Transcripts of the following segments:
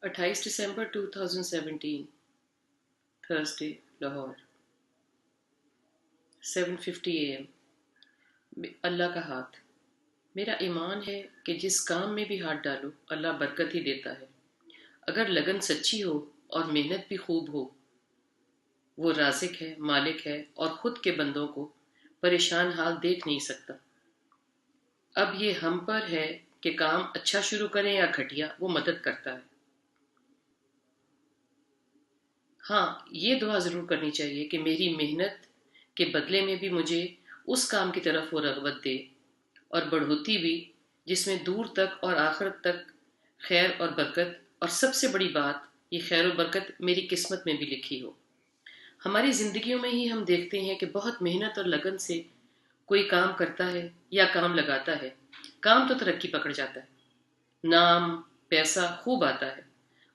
28 December 2017 Thursday, Lahore, 7:50 AM۔ اللہ کا ہاتھ۔ میرا ایمان ہے کہ جس کام میں بھی ہاتھ ڈالو اللہ برکت ہی دیتا ہے، اگر لگن سچی ہو اور محنت بھی خوب ہو۔ وہ رازق ہے، مالک ہے، اور خود کے بندوں کو پریشان حال دیکھ نہیں سکتا۔ اب یہ ہم پر ہے کہ کام اچھا شروع کریں یا گھٹیا، وہ مدد کرتا ہے۔ ہاں، یہ دعا ضرور کرنی چاہیے کہ میری محنت کے بدلے میں بھی مجھے اس کام کی طرف وہ رغبت دے اور بڑھوتی بھی، جس میں دور تک اور آخرت تک خیر اور برکت، اور سب سے بڑی بات، یہ خیر و برکت میری قسمت میں بھی لکھی ہو۔ ہماری زندگیوں میں ہی ہم دیکھتے ہیں کہ بہت محنت اور لگن سے کوئی کام کرتا ہے یا کام لگاتا ہے، کام تو ترقی پکڑ جاتا ہے، نام پیسہ خوب آتا ہے،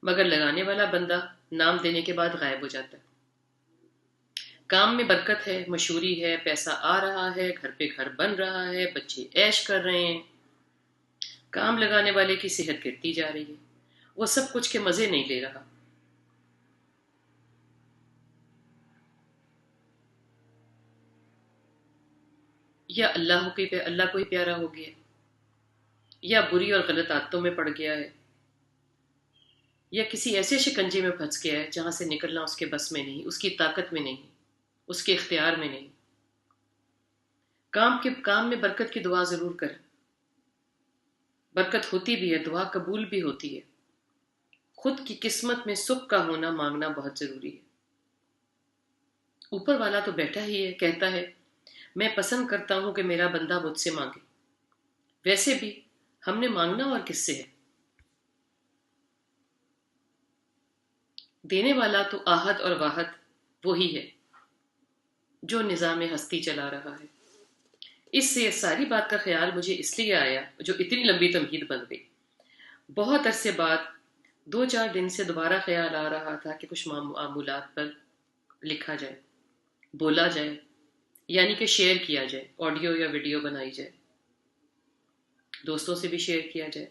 مگر لگانے والا بندہ نام دینے کے بعد غائب ہو جاتا ہے۔ کام میں برکت ہے، مشہوری ہے، پیسہ آ رہا ہے، گھر پہ گھر بن رہا ہے، بچے عیش کر رہے ہیں، کام لگانے والے کی صحت گرتی جا رہی ہے، وہ سب کچھ کے مزے نہیں لے رہا۔ یا اللہ کو ہی پیارا ہو گیا، یا بری اور غلط عادتوں میں پڑ گیا ہے، یا کسی ایسے شکنجے میں پھنس گیا ہے جہاں سے نکلنا اس کے بس میں نہیں، اس کی طاقت میں نہیں، اس کے اختیار میں نہیں۔ کام میں برکت کی دعا ضرور کریں۔ برکت ہوتی بھی ہے، دعا قبول بھی ہوتی ہے۔ خود کی قسمت میں سکھ کا ہونا مانگنا بہت ضروری ہے۔ اوپر والا تو بیٹھا ہی ہے، کہتا ہے میں پسند کرتا ہوں کہ میرا بندہ مجھ سے مانگے۔ ویسے بھی ہم نے مانگنا اور کس سے ہے؟ دینے والا تو آحد اور واحد وہی ہے جو نظام ہستی چلا رہا ہے۔ اس سے ساری بات کا خیال مجھے اس لیے آیا، جو اتنی لمبی تمہید بن گئی۔ بہت عرصے بعد 2-4 دن سے دوبارہ خیال آ رہا تھا کہ کچھ معمولات پر لکھا جائے، بولا جائے، یعنی کہ شیئر کیا جائے، آڈیو یا ویڈیو بنائی جائے، دوستوں سے بھی شیئر کیا جائے۔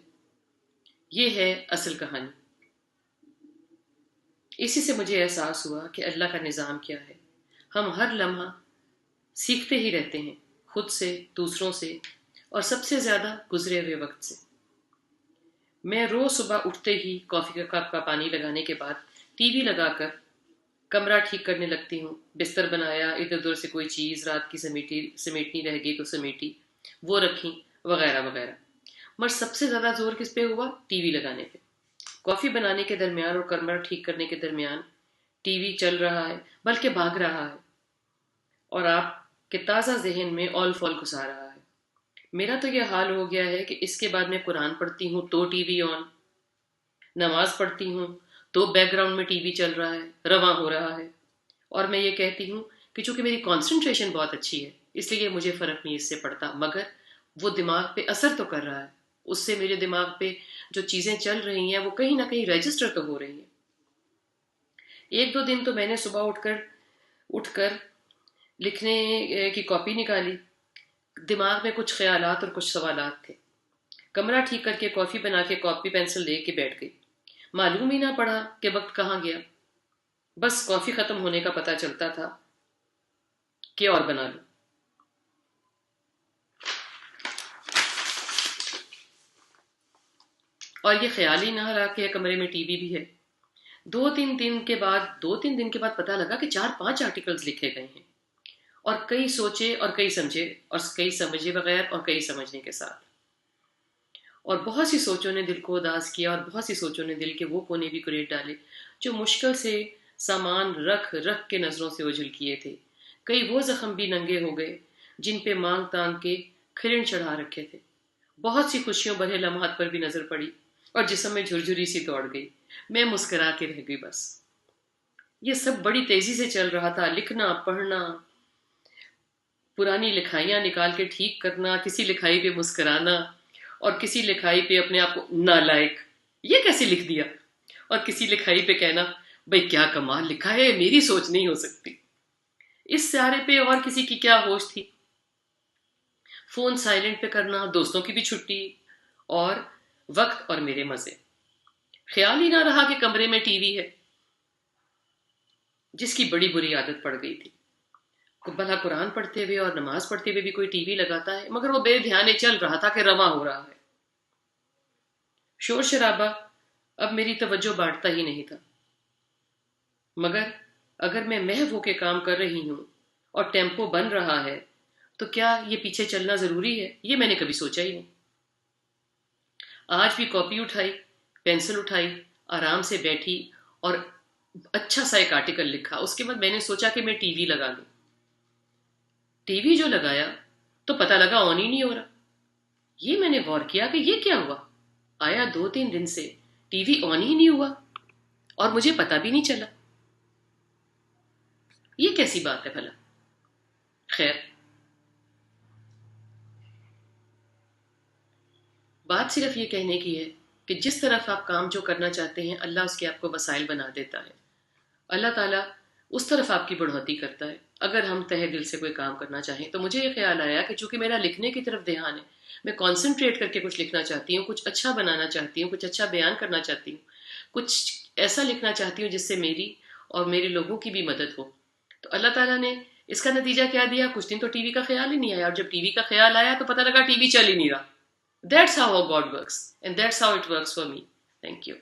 یہ ہے اصل کہانی۔ اسی سے مجھے احساس ہوا کہ اللہ کا نظام کیا ہے۔ ہم ہر لمحہ سیکھتے ہی رہتے ہیں، خود سے، دوسروں سے، اور سب سے زیادہ گزرے ہوئے وقت سے۔ میں روز صبح اٹھتے ہی کافی کا کپ کا پانی لگانے کے بعد ٹی وی لگا کر کمرہ ٹھیک کرنے لگتی ہوں۔ بستر بنایا، ادھر ادھر سے کوئی چیز رات کی سمیٹنی رہ گئی تو سمیٹی، وہ رکھی، وغیرہ وغیرہ۔ مگر سب سے زیادہ زور کس پہ ہوا؟ ٹی وی لگانے پہ۔ کافی بنانے کے درمیان اور کمرہ ٹھیک کرنے کے درمیان ٹی وی چل رہا ہے، بلکہ بھاگ رہا ہے، اور آپ کے تازہ ذہن میں اول فول گھسا رہا ہے۔ میرا تو یہ حال ہو گیا ہے کہ اس کے بعد میں قرآن پڑھتی ہوں تو ٹی وی آن، نماز پڑھتی ہوں تو بیک گراؤنڈ میں ٹی وی چل رہا ہے، رواں ہو رہا ہے، اور میں یہ کہتی ہوں کہ چونکہ میری کانسنٹریشن بہت اچھی ہے اس لیے مجھے فرق نہیں اس سے پڑتا، مگر وہ دماغ پہ اثر تو کر رہا ہے۔ اس سے میرے دماغ پہ جو چیزیں چل رہی ہیں وہ کہیں نہ کہیں رجسٹر تو ہو رہی ہیں۔ 1-2 دن تو میں نے صبح اٹھ کر لکھنے کی کاپی نکالی۔ دماغ میں کچھ خیالات اور کچھ سوالات تھے۔ کمرہ ٹھیک کر کے کافی بنا کے کاپی پینسل لے کے بیٹھ گئی۔ معلوم ہی نہ پڑا کہ وقت کہاں گیا، بس کافی ختم ہونے کا پتہ چلتا تھا کہ اور بنا لوں۔ اور یہ خیال ہی نہ رہا کہ کمرے میں ٹی وی بھی ہے۔ 2-3 دن کے بعد پتہ لگا کہ 4-5 آرٹیکلز لکھے گئے ہیں، اور کئی سوچے اور کئی سمجھے، اور کئی سمجھے بغیر اور کئی سمجھنے کے ساتھ، اور بہت سی سوچوں نے دل کو اداس کیا، اور بہت سی سوچوں نے دل کے وہ کونے بھی کریٹ ڈالے جو مشکل سے سامان رکھ کے نظروں سے اوجھل کیے تھے۔ کئی وہ زخم بھی ننگے ہو گئے جن پہ مانگ تانگ کے کھرن چڑھا رکھے تھے۔ بہت سی خوشیوں بھرے لمحات پر بھی نظر پڑی اور جسم میں جھرجھری سی دوڑ گئی۔ میں مسکرا کے رہ گئی بس۔ یہ سب بڑی تیزی سے چل رہا تھا، لکھنا، پڑھنا، پرانی لکھائیاں نکال کے ٹھیک کرنا، کسی لکھائی پہ مسکرانا، اور کسی لکھائی پہ اپنے آپ کو نالائق، یہ کیسے لکھ دیا، اور کسی لکھائی پہ کہنا بھئی کیا کمال لکھا ہے، میری سوچ نہیں ہو سکتی۔ اس سارے پہ اور کسی کی کیا ہوش تھی۔ فون سائلنٹ پہ کرنا، دوستوں کی بھی چھٹی، اور وقت اور میرے مزے۔ خیال ہی نہ رہا کہ کمرے میں ٹی وی ہے، جس کی بڑی بری عادت پڑ گئی تھی۔ بھلا قرآن پڑھتے ہوئے اور نماز پڑھتے ہوئے بھی کوئی ٹی وی لگاتا ہے، مگر وہ بے دھیانے چل رہا تھا کہ رواں ہو رہا ہے۔ شور شرابہ اب میری توجہ بانٹتا ہی نہیں تھا، مگر اگر میں محو ہو کے کام کر رہی ہوں اور ٹیمپو بن رہا ہے تو کیا یہ پیچھے چلنا ضروری ہے؟ یہ میں نے کبھی سوچا ہی نہیں۔ آج بھی کاپی اٹھائی، پینسل اٹھائی، آرام سے بیٹھی اور اچھا سا ایک آرٹیکل لکھا۔ اس کے بعد میں نے سوچا کہ میں ٹی وی لگا لوں۔ ٹی وی جو لگایا تو پتہ لگا آن ہی نہیں ہو رہا۔ یہ میں نے غور کیا کہ یہ کیا ہوا، آیا 2-3 دن سے ٹی وی آن ہی نہیں ہوا اور مجھے پتہ بھی نہیں چلا۔ یہ کیسی بات ہے بھلا؟ خیر، بات صرف یہ کہنے کی ہے کہ جس طرف آپ کام جو کرنا چاہتے ہیں اللہ اس کے آپ کو وسائل بنا دیتا ہے۔ اللہ تعالیٰ اس طرف آپ کی بڑھوتی کرتا ہے اگر ہم تہ دل سے کوئی کام کرنا چاہیں۔ تو مجھے یہ خیال آیا کہ چونکہ میرا لکھنے کی طرف دھیان ہے، میں کانسنٹریٹ کر کے کچھ لکھنا چاہتی ہوں، کچھ اچھا بنانا چاہتی ہوں، کچھ اچھا بیان کرنا چاہتی ہوں، کچھ ایسا لکھنا چاہتی ہوں جس سے میری اور میرے لوگوں کی بھی مدد ہو۔ تو اللہ تعالیٰ نے اس کا نتیجہ کیا دیا؟ کچھ دن تو ٹی وی کا خیال ہی نہیں آیا، اور جب ٹی وی کا خیال آیا تو پتہ لگا ٹی وی چل ہی نہیں رہا۔ That's how God works, and that's how it works for me. Thank you.